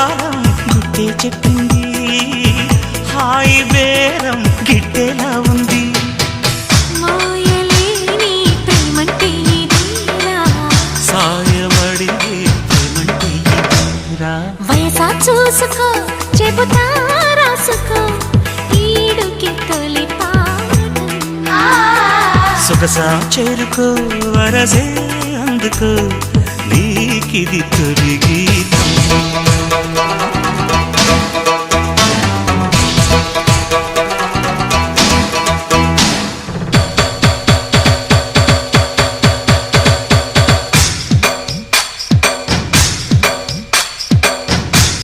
కాలం గుట్టే చెప్పింది, హాయి బేరం గిట్టేలా ఉంది. మాయలేని ప్రేమంటే ఇదేరా, సాయమడిగే ప్రేమంటే ఇదేరా. వయసా చూసుకో చెబుతా రాసుకో, ఈడుకి తొలి పాఠం. సొగసా చేరుకో వరసే అందుకో, నీకిది తొలి గీతం.